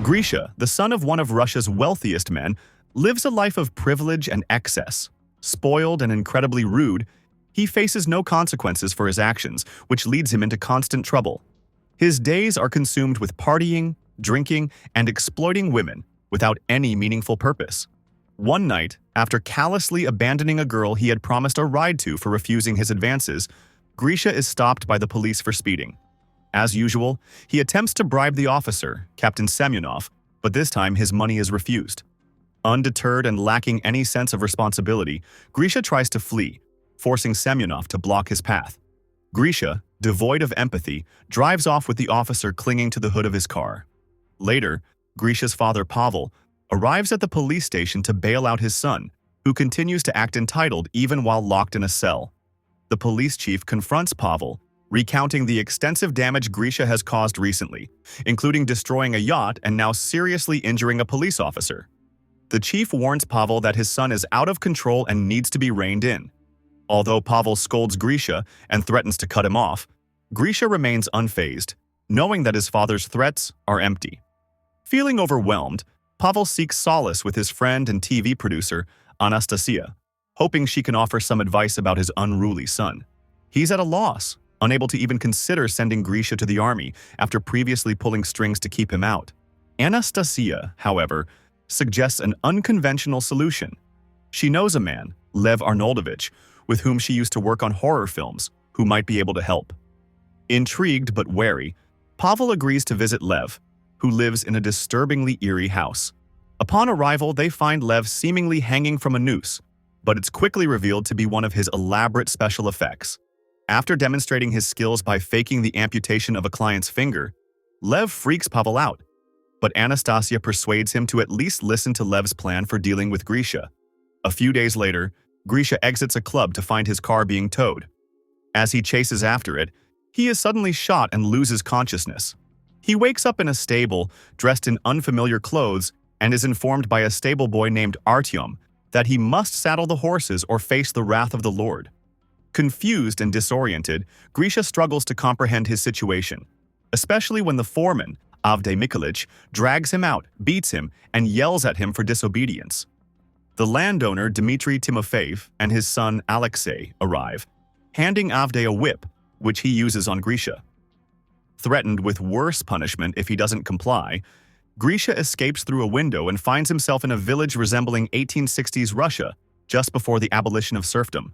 Grisha, the son of one of Russia's wealthiest men, lives a life of privilege and excess. Spoiled and incredibly rude, he faces no consequences for his actions, which leads him into constant trouble. His days are consumed with partying, drinking, and exploiting women without any meaningful purpose. One night, after callously abandoning a girl he had promised a ride to for refusing his advances, Grisha is stopped by the police for speeding. As usual, he attempts to bribe the officer, Captain Semyonov, but this time his money is refused. Undeterred and lacking any sense of responsibility, Grisha tries to flee, forcing Semyonov to block his path. Grisha, devoid of empathy, drives off with the officer clinging to the hood of his car. Later, Grisha's father Pavel arrives at the police station to bail out his son, who continues to act entitled even while locked in a cell. The police chief confronts Pavel, recounting the extensive damage Grisha has caused recently, including destroying a yacht and now seriously injuring a police officer. The chief warns Pavel that his son is out of control and needs to be reined in. Although Pavel scolds Grisha and threatens to cut him off, Grisha remains unfazed, knowing that his father's threats are empty. Feeling overwhelmed, Pavel seeks solace with his friend and TV producer, Anastasia, hoping she can offer some advice about his unruly son. He's at a loss, unable to even consider sending Grisha to the army after previously pulling strings to keep him out. Anastasia, however, suggests an unconventional solution. She knows a man, Lev Arnoldovich, with whom she used to work on horror films, who might be able to help. Intrigued but wary, Pavel agrees to visit Lev, who lives in a disturbingly eerie house. Upon arrival, they find Lev seemingly hanging from a noose, but it's quickly revealed to be one of his elaborate special effects. After demonstrating his skills by faking the amputation of a client's finger, Lev freaks Pavel out, but Anastasia persuades him to at least listen to Lev's plan for dealing with Grisha. A few days later, Grisha exits a club to find his car being towed. As he chases after it, he is suddenly shot and loses consciousness. He wakes up in a stable, dressed in unfamiliar clothes, and is informed by a stable boy named Artyom that he must saddle the horses or face the wrath of the Lord. Confused and disoriented, Grisha struggles to comprehend his situation, especially when the foreman, Avdei Mikulich, drags him out, beats him, and yells at him for disobedience. The landowner Dmitry Timofeyev and his son Alexei arrive, handing Avdei a whip, which he uses on Grisha. Threatened with worse punishment if he doesn't comply, Grisha escapes through a window and finds himself in a village resembling 1860s Russia, just before the abolition of serfdom.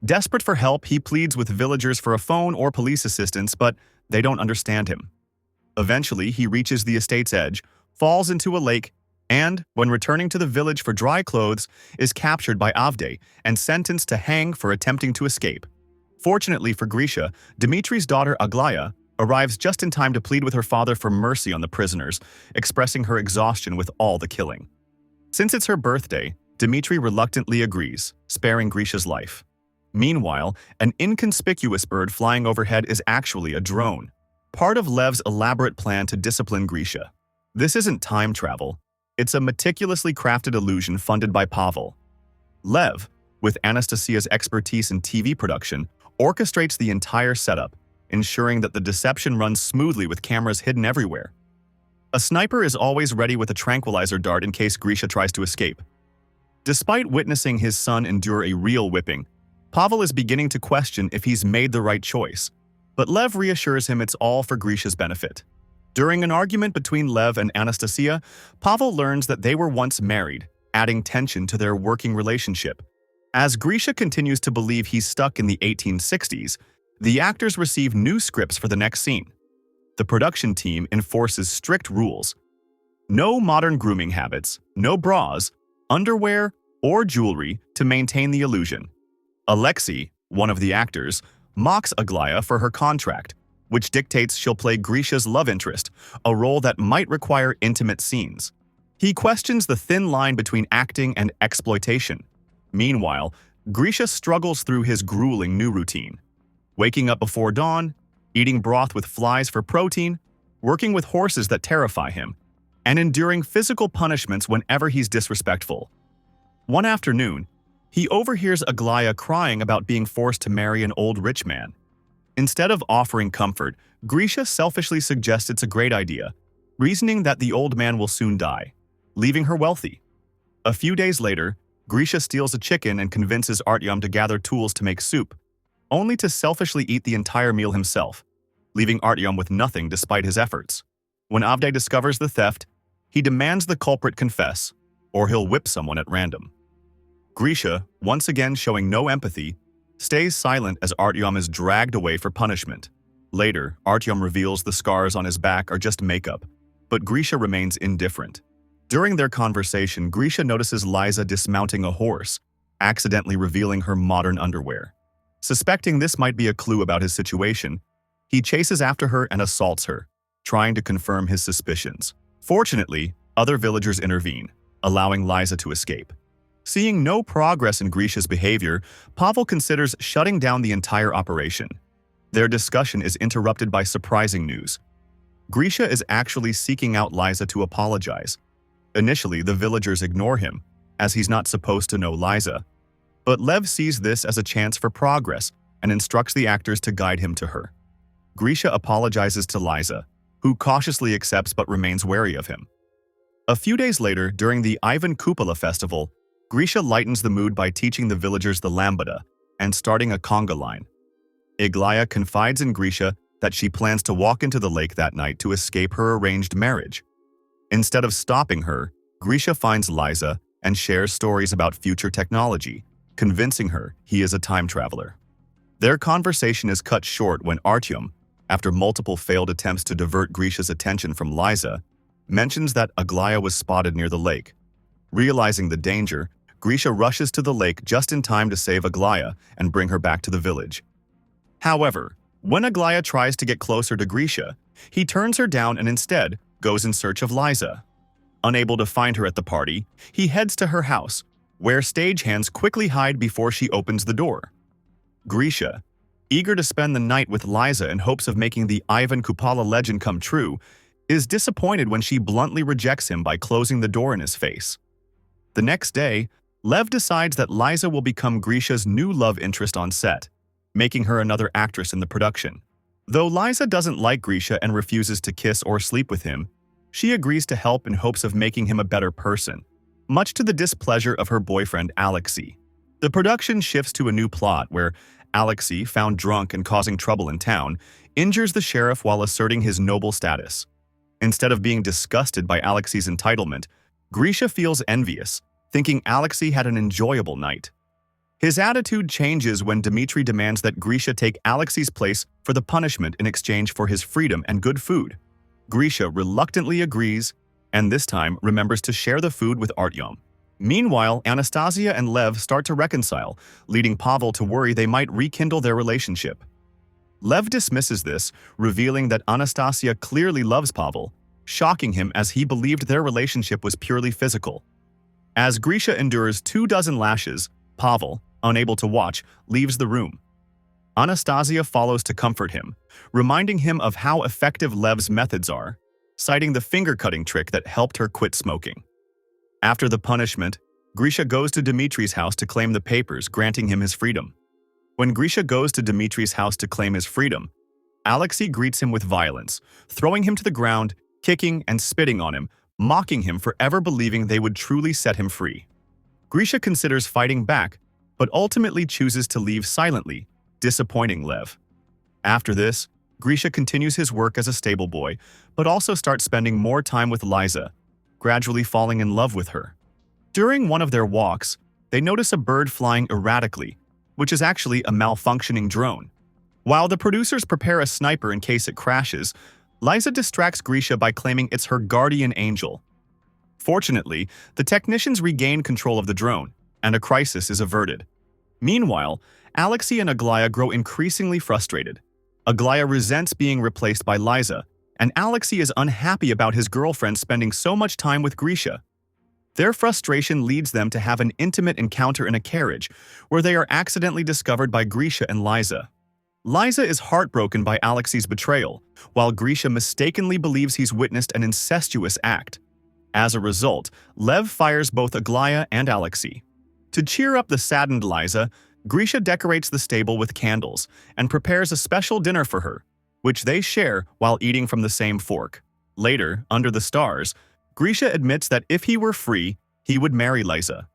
Desperate for help, he pleads with villagers for a phone or police assistance, but they don't understand him. Eventually, he reaches the estate's edge, falls into a lake, and, when returning to the village for dry clothes, is captured by Avdei and sentenced to hang for attempting to escape. Fortunately for Grisha, Dmitry's daughter Aglaya arrives just in time to plead with her father for mercy on the prisoners, expressing her exhaustion with all the killing. Since it's her birthday, Dmitry reluctantly agrees, sparing Grisha's life. Meanwhile, an inconspicuous bird flying overhead is actually a drone, part of Lev's elaborate plan to discipline Grisha. This isn't time travel. It's a meticulously crafted illusion funded by Pavel. Lev, with Anastasia's expertise in TV production, orchestrates the entire setup, ensuring that the deception runs smoothly with cameras hidden everywhere. A sniper is always ready with a tranquilizer dart in case Grisha tries to escape. Despite witnessing his son endure a real whipping, Pavel is beginning to question if he's made the right choice, but Lev reassures him it's all for Grisha's benefit. During an argument between Lev and Anastasia, Pavel learns that they were once married, adding tension to their working relationship. As Grisha continues to believe he's stuck in the 1860s, the actors receive new scripts for the next scene. The production team enforces strict rules. No modern grooming habits, no bras, underwear, or jewelry to maintain the illusion. Alexei, one of the actors, mocks Aglaya for her contract, which dictates she'll play Grisha's love interest, a role that might require intimate scenes. He questions the thin line between acting and exploitation. Meanwhile, Grisha struggles through his grueling new routine. Waking up before dawn, eating broth with flies for protein, working with horses that terrify him, and enduring physical punishments whenever he's disrespectful. One afternoon, he overhears Aglaya crying about being forced to marry an old rich man. Instead of offering comfort, Grisha selfishly suggests it's a great idea, reasoning that the old man will soon die, leaving her wealthy. A few days later, Grisha steals a chicken and convinces Artyom to gather tools to make soup, only to selfishly eat the entire meal himself, leaving Artyom with nothing despite his efforts. When Avdej discovers the theft, he demands the culprit confess, or he'll whip someone at random. Grisha, once again showing no empathy, stays silent as Artyom is dragged away for punishment. Later, Artyom reveals the scars on his back are just makeup, but Grisha remains indifferent. During their conversation, Grisha notices Liza dismounting a horse, accidentally revealing her modern underwear. Suspecting this might be a clue about his situation, he chases after her and assaults her, trying to confirm his suspicions. Fortunately, other villagers intervene, allowing Liza to escape. Seeing no progress in Grisha's behavior, Pavel considers shutting down the entire operation. Their discussion is interrupted by surprising news. Grisha is actually seeking out Liza to apologize. Initially, the villagers ignore him, as he's not supposed to know Liza. But Lev sees this as a chance for progress and instructs the actors to guide him to her. Grisha apologizes to Liza, who cautiously accepts but remains wary of him. A few days later, during the Ivan Kupala festival, Grisha lightens the mood by teaching the villagers the lambada and starting a conga line. Aglaya confides in Grisha that she plans to walk into the lake that night to escape her arranged marriage. Instead of stopping her, Grisha finds Liza and shares stories about future technology, convincing her he is a time traveler. Their conversation is cut short when Artyom, after multiple failed attempts to divert Grisha's attention from Liza, mentions that Aglaya was spotted near the lake. Realizing the danger, Grisha rushes to the lake just in time to save Aglaya and bring her back to the village. However, when Aglaya tries to get closer to Grisha, he turns her down and instead goes in search of Liza. Unable to find her at the party, he heads to her house, where stagehands quickly hide before she opens the door. Grisha, eager to spend the night with Liza in hopes of making the Ivan Kupala legend come true, is disappointed when she bluntly rejects him by closing the door in his face. The next day, Lev decides that Liza will become Grisha's new love interest on set, making her another actress in the production. Though Liza doesn't like Grisha and refuses to kiss or sleep with him, she agrees to help in hopes of making him a better person, much to the displeasure of her boyfriend Alexei. The production shifts to a new plot where Alexei, found drunk and causing trouble in town, injures the sheriff while asserting his noble status. Instead of being disgusted by Alexei's entitlement, Grisha feels envious, thinking Alexei had an enjoyable night. His attitude changes when Dmitri demands that Grisha take Alexei's place for the punishment in exchange for his freedom and good food. Grisha reluctantly agrees, and this time remembers to share the food with Artyom. Meanwhile, Anastasia and Lev start to reconcile, leading Pavel to worry they might rekindle their relationship. Lev dismisses this, revealing that Anastasia clearly loves Pavel, shocking him as he believed their relationship was purely physical. As Grisha endures 24 lashes, Pavel, unable to watch, leaves the room. Anastasia follows to comfort him, reminding him of how effective Lev's methods are, citing the finger-cutting trick that helped her quit smoking. After the punishment, Grisha goes to Dmitri's house to claim the papers, granting him his freedom. When Grisha goes to Dmitri's house to claim his freedom, Alexei greets him with violence, throwing him to the ground, kicking and spitting on him, mocking him for ever believing they would truly set him free. Grisha considers fighting back, but ultimately chooses to leave silently, disappointing Lev. After this, Grisha continues his work as a stable boy, but also starts spending more time with Liza, gradually falling in love with her. During one of their walks, they notice a bird flying erratically, which is actually a malfunctioning drone. While the producers prepare a sniper in case it crashes, Liza distracts Grisha by claiming it's her guardian angel. Fortunately, the technicians regain control of the drone, and a crisis is averted. Meanwhile, Alexei and Aglaya grow increasingly frustrated. Aglaya resents being replaced by Liza, and Alexei is unhappy about his girlfriend spending so much time with Grisha. Their frustration leads them to have an intimate encounter in a carriage, where they are accidentally discovered by Grisha and Liza. Liza is heartbroken by Alexei's betrayal, while Grisha mistakenly believes he's witnessed an incestuous act. As a result, Lev fires both Aglaya and Alexei. To cheer up the saddened Liza, Grisha decorates the stable with candles and prepares a special dinner for her, which they share while eating from the same fork. Later, under the stars, Grisha admits that if he were free, he would marry Liza.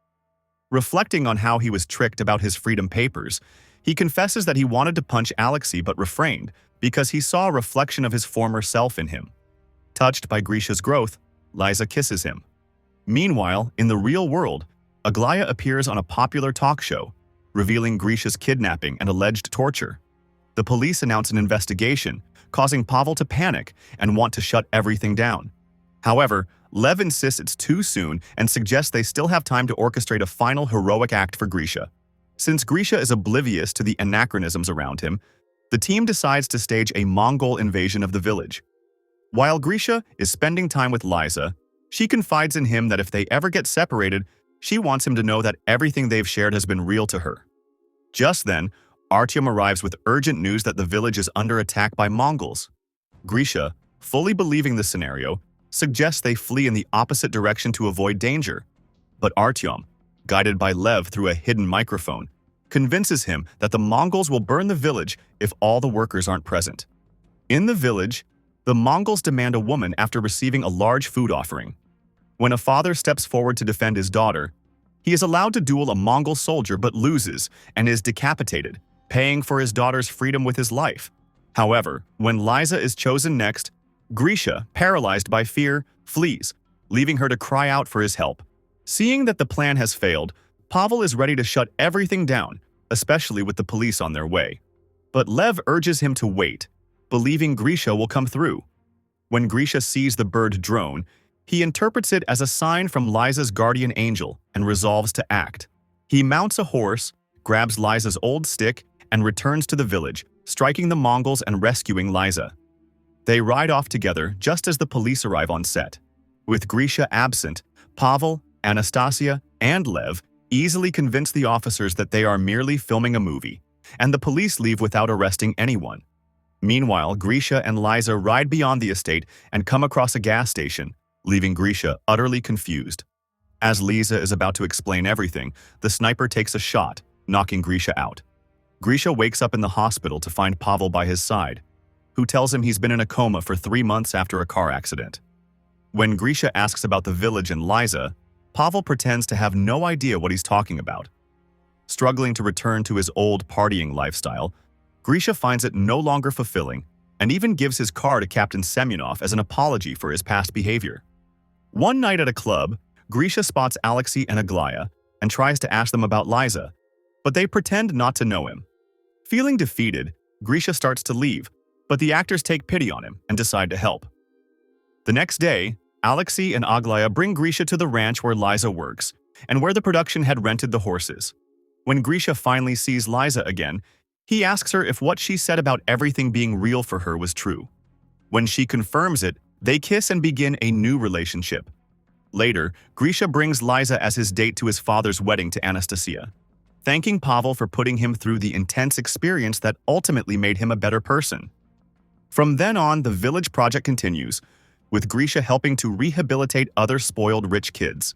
Reflecting on how he was tricked about his freedom papers, he confesses that he wanted to punch Alexei but refrained because he saw a reflection of his former self in him. Touched by Grisha's growth, Liza kisses him. Meanwhile, in the real world, Aglaya appears on a popular talk show, revealing Grisha's kidnapping and alleged torture. The police announce an investigation, causing Pavel to panic and want to shut everything down. However, Lev insists it's too soon and suggests they still have time to orchestrate a final heroic act for Grisha. Since Grisha is oblivious to the anachronisms around him, the team decides to stage a Mongol invasion of the village. While Grisha is spending time with Liza, she confides in him that if they ever get separated, she wants him to know that everything they've shared has been real to her. Just then, Artyom arrives with urgent news that the village is under attack by Mongols. Grisha, fully believing the scenario, suggests they flee in the opposite direction to avoid danger. But Artyom, guided by Lev through a hidden microphone, convinces him that the Mongols will burn the village if all the workers aren't present. In the village, the Mongols demand a woman after receiving a large food offering. When a father steps forward to defend his daughter, he is allowed to duel a Mongol soldier but loses and is decapitated, paying for his daughter's freedom with his life. However, when Liza is chosen next, Grisha, paralyzed by fear, flees, leaving her to cry out for his help. Seeing that the plan has failed, Pavel is ready to shut everything down, especially with the police on their way. But Lev urges him to wait, believing Grisha will come through. When Grisha sees the bird drone, he interprets it as a sign from Liza's guardian angel and resolves to act. He mounts a horse, grabs Liza's old stick, and returns to the village, striking the Mongols and rescuing Liza. They ride off together just as the police arrive on set. With Grisha absent, Pavel, Anastasia, and Lev easily convince the officers that they are merely filming a movie, and the police leave without arresting anyone. Meanwhile, Grisha and Liza ride beyond the estate and come across a gas station, leaving Grisha utterly confused. As Liza is about to explain everything, the sniper takes a shot, knocking Grisha out. Grisha wakes up in the hospital to find Pavel by his side, who tells him he's been in a coma for 3 months after a car accident. When Grisha asks about the village and Liza, Pavel pretends to have no idea what he's talking about. Struggling to return to his old partying lifestyle, Grisha finds it no longer fulfilling and even gives his car to Captain Semyonov as an apology for his past behavior. One night at a club, Grisha spots Alexei and Aglaya and tries to ask them about Liza, but they pretend not to know him. Feeling defeated, Grisha starts to leave, but the actors take pity on him and decide to help. The next day, Alexei and Aglaya bring Grisha to the ranch where Liza works, and where the production had rented the horses. When Grisha finally sees Liza again, he asks her if what she said about everything being real for her was true. When she confirms it, they kiss and begin a new relationship. Later, Grisha brings Liza as his date to his father's wedding to Anastasia, thanking Pavel for putting him through the intense experience that ultimately made him a better person. From then on, the village project continues, with Grisha helping to rehabilitate other spoiled rich kids.